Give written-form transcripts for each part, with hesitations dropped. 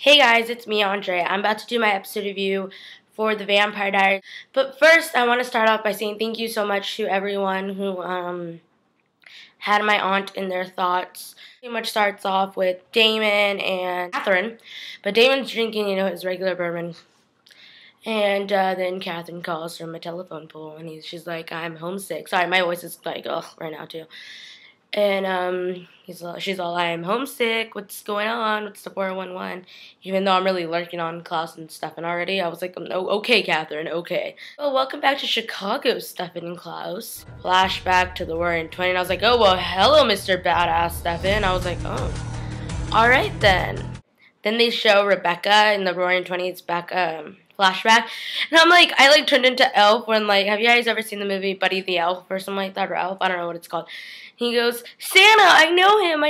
Hey guys, it's me, Andre. I'm about to do my episode review for The Vampire Diaries. But first, I want to start off by saying thank you so much to everyone who had my aunt in their thoughts. Pretty much starts off with Damon and Catherine. But Damon's drinking, his regular bourbon. And then Catherine calls from a telephone pole, and she's like, I'm homesick. Sorry, my voice is like, ugh, right now too. And she's all, I'm homesick. What's going on? What's the 411? Even though I'm really lurking on Klaus and Stefan already, I was like, oh, okay, Catherine, okay. Well, welcome back to Chicago, Stefan and Klaus. Flashback to the Roaring 20, and I was like, oh, well, hello, Mr. Badass Stefan. I was like, oh, all right then. Then they show Rebecca in the Roaring 20s back flashback, and I'm like, I turned into Elf when have you guys ever seen the movie Buddy the Elf or something like that, or Elf? I don't know what it's called. He goes, Santa, I know him.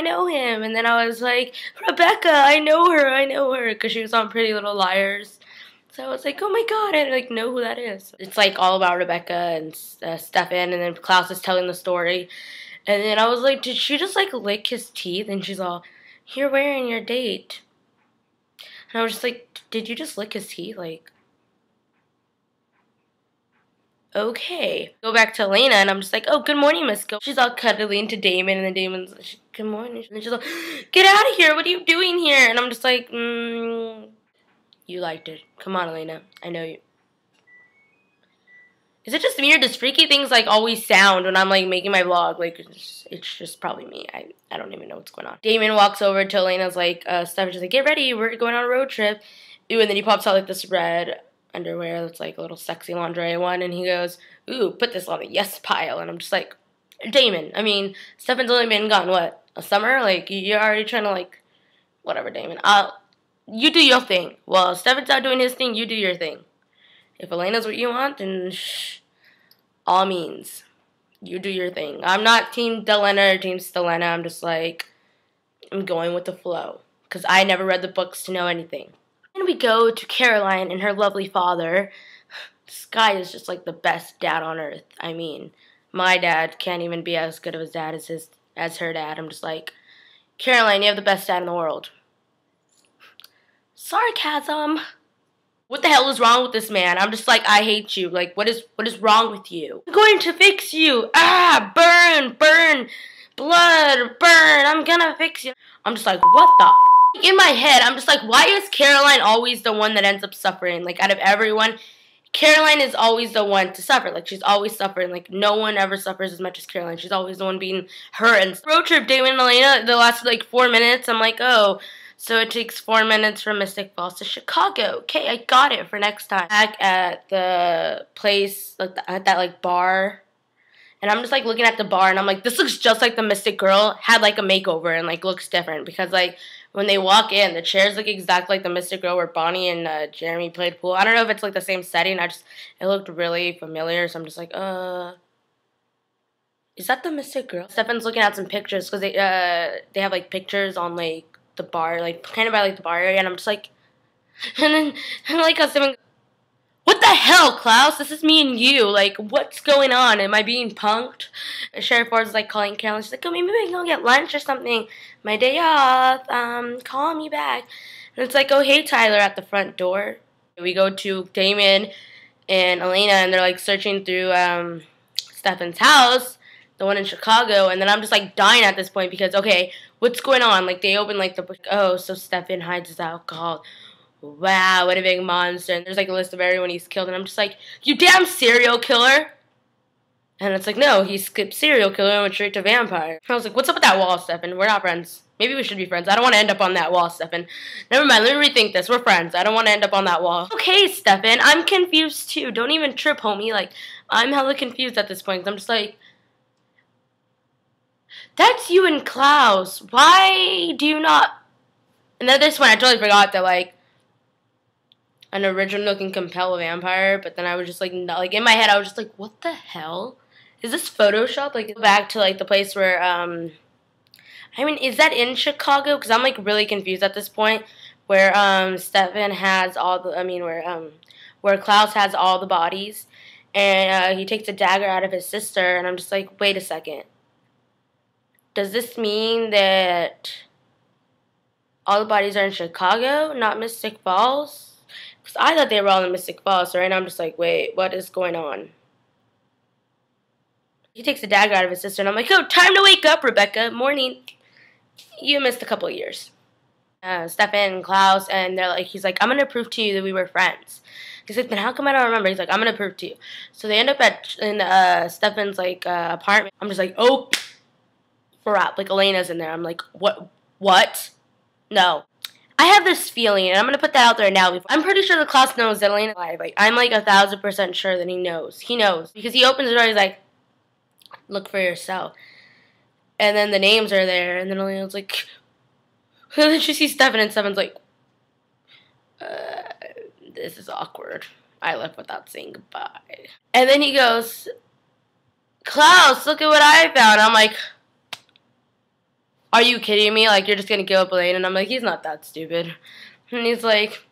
And then I was like, Rebecca, I know her, because she was on Pretty Little Liars. So I was like, oh my god, I know who that is. It's all about Rebecca and Stefan, and then Klaus is telling the story. And then I was like, did she just lick his teeth? And she's all, you're wearing your date. And I was just like, did you just lick his teeth? Okay. Go back to Elena, and I'm just like, oh, good morning, Miss Go. She's all cuddly into Damon, and then Damon's like, good morning. And she's like, get out of here. What are you doing here? And I'm just like, you liked it. Come on, Elena. I know you. Is it just me, or does freaky things always sound when I'm making my vlog? It's just probably me. I don't even know what's going on. Damon walks over to Elena's stuff. She's like, get ready. We're going on a road trip. Ooh, and then he pops out this red underwear that's a little sexy lingerie one, and he goes, ooh, put this on the yes pile. And I'm just like, Damon, I mean, Stefan's only been gone, what, a summer? You're already trying to whatever, Damon. You do your thing. Well, Stefan's out doing his thing, you do your thing. If Elena's what you want, then all means, you do your thing. I'm not Team Delena or Team Stelena. I'm just I'm going with the flow, because I never read the books to know anything. Then we go to Caroline and her lovely father. This guy is just the best dad on earth. I mean, my dad can't even be as good of a dad as her dad. I'm just like, Caroline, you have the best dad in the world. Sarcasm. What the hell is wrong with this man? I'm just I hate you. What is wrong with you? I'm going to fix you. Ah, burn, blood, burn. I'm gonna fix you. I'm just what the? In my head, I'm just why is Caroline always the one that ends up suffering? Out of everyone, Caroline is always the one to suffer. She's always suffering. No one ever suffers as much as Caroline. She's always the one being hurt. And road trip, Damon and Elena, the last 4 minutes. I'm oh, so it takes 4 minutes from Mystic Falls to Chicago. Okay, I got it for next time. Back at the place, at that bar. And I'm just looking at the bar, and I'm this looks just like the Mystic Girl had a makeover and looks different, because when they walk in, the chairs look exactly like the Mystic Girl where Bonnie and Jeremy played pool. I don't know if it's the same setting. It looked really familiar, so I'm just is that the Mystic Girl? Stefan's looking at some pictures, because they have pictures on the bar, kind of by the bar area, and I'm just and then how Stefan, what the hell, Klaus? This is me and you. What's going on? Am I being punked? Sheriff Ford's calling Caroline. She's oh, maybe we can go get lunch or something. My day off. Call me back. And it's oh, hey, Tyler, at the front door. We go to Damon and Elena, and they're searching through Stefan's house, the one in Chicago, and then I'm just dying at this point, because okay, what's going on? They open the book. Oh, so Stefan hides his alcohol. Wow, what a big monster. And there's a list of everyone he's killed, and I'm just you damn serial killer. And it's no, he skipped serial killer and went straight to vampire. I was what's up with that wall, Stefan? We're not friends. Maybe we should be friends. I don't want to end up on that wall, Stefan. Never mind, let me rethink this. We're friends. I don't want to end up on that wall. Okay, Stefan, I'm confused too. Don't even trip, homie. I'm hella confused at this point. I'm just that's you and Klaus. Why do you not? And at this point, I totally forgot that, an original can compel a vampire, but then I was just no, in my head I was just what the hell is this Photoshop? Back to the place where I mean, is that in Chicago? Because I'm really confused at this point, where Stefan has all the, I mean, where Klaus has all the bodies, and he takes a dagger out of his sister, and I'm just wait a second, does this mean that all the bodies are in Chicago, not Mystic Falls. Because I thought they were all in Mystic Falls, so right now I'm just like, wait, what is going on? He takes the dagger out of his sister, and I'm like, oh, time to wake up, Rebecca. Morning. You missed a couple of years. Stefan and Klaus, and he's like, I'm going to prove to you that we were friends. He's like, then how come I don't remember? He's like, I'm going to prove to you. So they end up in Stefan's, apartment. I'm just like, oh, we're out. Like, Elena's in there. I'm like, what? No. I have this feeling, and I'm going to put that out there now. I'm pretty sure that Klaus knows that Elena's alive. Like, I'm like 1,000% sure that he knows. He knows. Because he opens the door, he's like, look for yourself. And then the names are there, and then Elena's like, and then she sees Stefan, and Stefan's like, this is awkward. I left without saying goodbye. And then he goes, Klaus, look at what I found. I'm like, are you kidding me? Like, you're just going to give up Elaine? And I'm like, he's not that stupid. And he's like,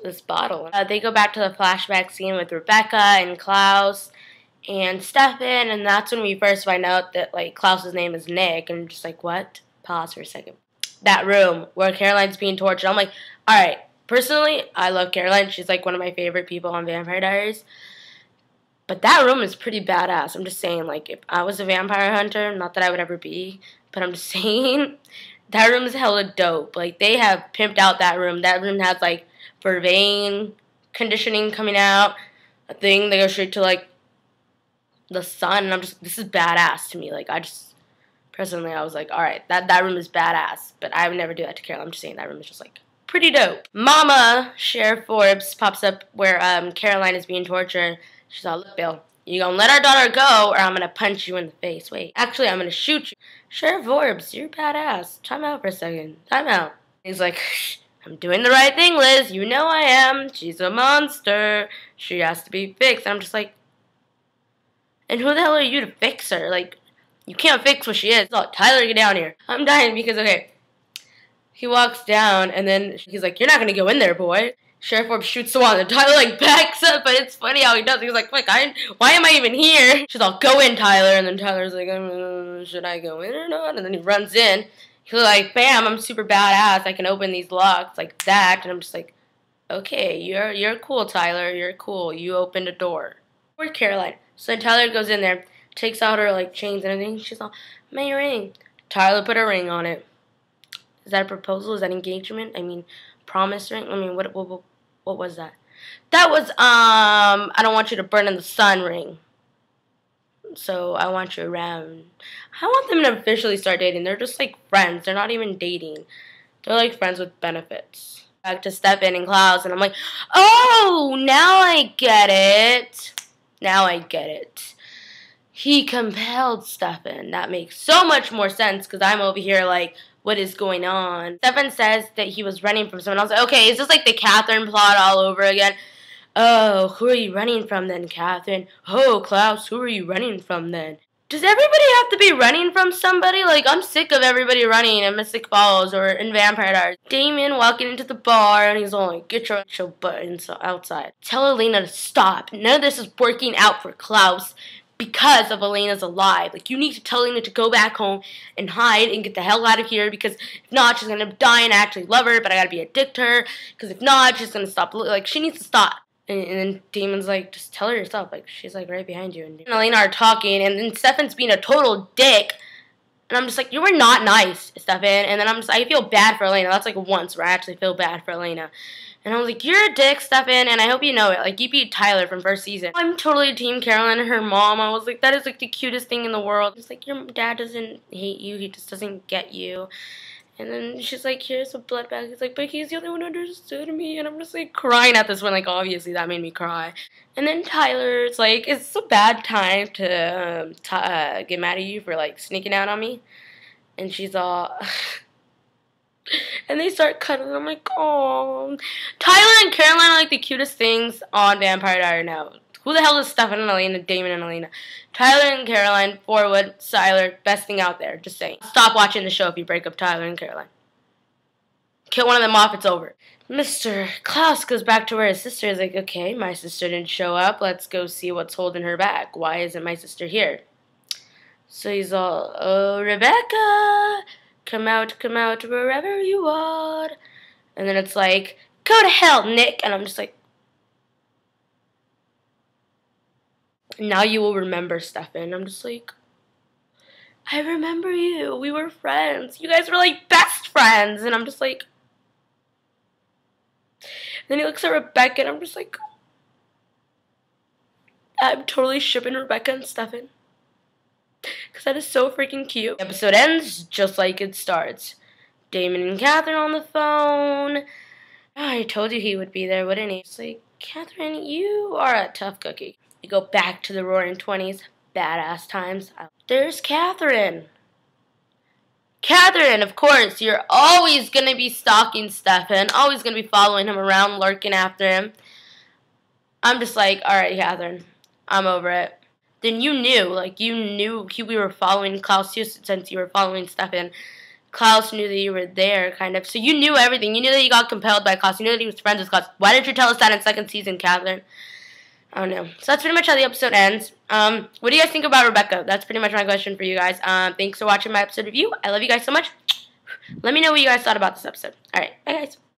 this bottle. They go back to the flashback scene with Rebecca and Klaus and Stefan, and that's when we first find out that, like, Klaus's name is Nick, and I'm just like, what? Pause for a second. That room where Caroline's being tortured, I'm like, alright, personally, I love Caroline. She's, like, one of my favorite people on Vampire Diaries. But that room is pretty badass. I'm just saying, like, if I was a vampire hunter, not that I would ever be, but I'm just saying, that room is hella dope. Like, they have pimped out that room. That room has, like, vervain conditioning coming out, a thing that goes straight to, like, the sun, and I'm just, this is badass to me. Like, personally, I was like, alright, that room is badass, but I would never do that to Carol. I'm just saying that room is just, like, pretty dope. Mama, Sheriff Forbes, pops up where Caroline is being tortured. She's all, look, Bill, you gonna let our daughter go, or I'm gonna punch you in the face. Wait, actually, I'm gonna shoot you. Sheriff Forbes, you're badass. Time out for a second. Time out. He's like, I'm doing the right thing, Liz. You know I am. She's a monster. She has to be fixed. I'm just like, and who the hell are you to fix her? Like, you can't fix what she is. Oh, Tyler, get down here. I'm dying because, okay, he walks down, and then he's like, you're not going to go in there, boy. Sheriff Forbes shoots the wall, and Tyler, like, backs up, but it's funny how he does. He's like, why am I even here? She's all, go in, Tyler, and then Tyler's like, should I go in or not? And then he runs in. He's like, bam, I'm super badass. I can open these locks like that. And I'm just like, okay, you're cool, Tyler. You're cool. You opened a door. Where's Caroline? So then Tyler goes in there, takes out her, like, chains and everything. She's all, my ring. Tyler put a ring on it. Is that a proposal? Is that engagement? I mean, promise ring? I mean, what was that? That was, I don't want you to burn in the sun ring. So I want you around. I want them to officially start dating. They're just, like, friends. They're not even dating. They're, like, friends with benefits. Back to Stefan and Klaus, and I'm like, oh, now I get it. Now I get it. He compelled Stefan. That makes so much more sense because I'm over here like, what is going on? Stefan says that he was running from someone else. Okay, is this like the Catherine plot all over again? Oh, who are you running from then, Catherine? Oh, Klaus, who are you running from then? Does everybody have to be running from somebody? Like, I'm sick of everybody running in Mystic Falls or in Vampire Diaries. Damien walking into the bar and he's all like, get your butt outside. Tell Elena to stop. None of this is working out for Klaus because of Elena's alive. Like, you need to tell Elena to go back home and hide and get the hell out of here because if not, she's going to die and I actually love her, but I got to be a dick to her because if not, she's going to stop. Like, she needs to stop. And then Damon's like, just tell her yourself. Like, she's, like, right behind you. And Elena are talking, and then Stefan's being a total dick. And I'm just like, you were not nice, Stefan. And then I feel bad for Elena. That's, like, once where I actually feel bad for Elena. And I was like, you're a dick, Stefan, and I hope you know it. Like, you beat Tyler from first season. I'm totally Team Caroline and her mom. I was like, that is, like, the cutest thing in the world. It's like, your dad doesn't hate you. He just doesn't get you. And then she's like, here's a blood bag. He's like, but he's the only one who understood me. And I'm just, like, crying at this one. Like, obviously, that made me cry. And then Tyler's like, it's a bad time to get mad at you for, like, sneaking out on me. And she's all... and they start cuddling. I'm like, oh. Tyler and Caroline are, like, the cutest things on Vampire Diaries now. Who the hell is Stefan and Elena, Damon and Elena? Tyler and Caroline, Forwood, Siler, best thing out there. Just saying. Stop watching the show if you break up Tyler and Caroline. Kill one of them off, it's over. Mr. Klaus goes back to where his sister is like, okay, my sister didn't show up. Let's go see what's holding her back. Why isn't my sister here? So he's all, oh, Rebecca, come out, wherever you are. And then it's like, go to hell, Nick. And I'm just like, now you will remember Stefan. I'm just like, I remember you. We were friends. You guys were like best friends. And I'm just like, then he looks at Rebecca and I'm just like, I'm totally shipping Rebecca and Stefan. Because that is so freaking cute. The episode ends just like it starts. Damon and Catherine on the phone. Oh, I told you he would be there, wouldn't he? It's like, Catherine, you are a tough cookie. You go back to the roaring 20s. Badass times. There's Catherine. Catherine, of course, you're always going to be stalking Stefan. Always going to be following him around, lurking after him. I'm just like, alright, Catherine. I'm over it. Then you knew we were following Klaus since you were following Stefan. Klaus knew that you were there, kind of. So you knew everything. You knew that you got compelled by Klaus. You knew that he was friends with Klaus. Why didn't you tell us that in second season, Catherine? I don't know. So that's pretty much how the episode ends. What do you guys think about Rebecca? That's pretty much my question for you guys. Thanks for watching my episode review. I love you guys so much. Let me know what you guys thought about this episode. Alright, bye guys.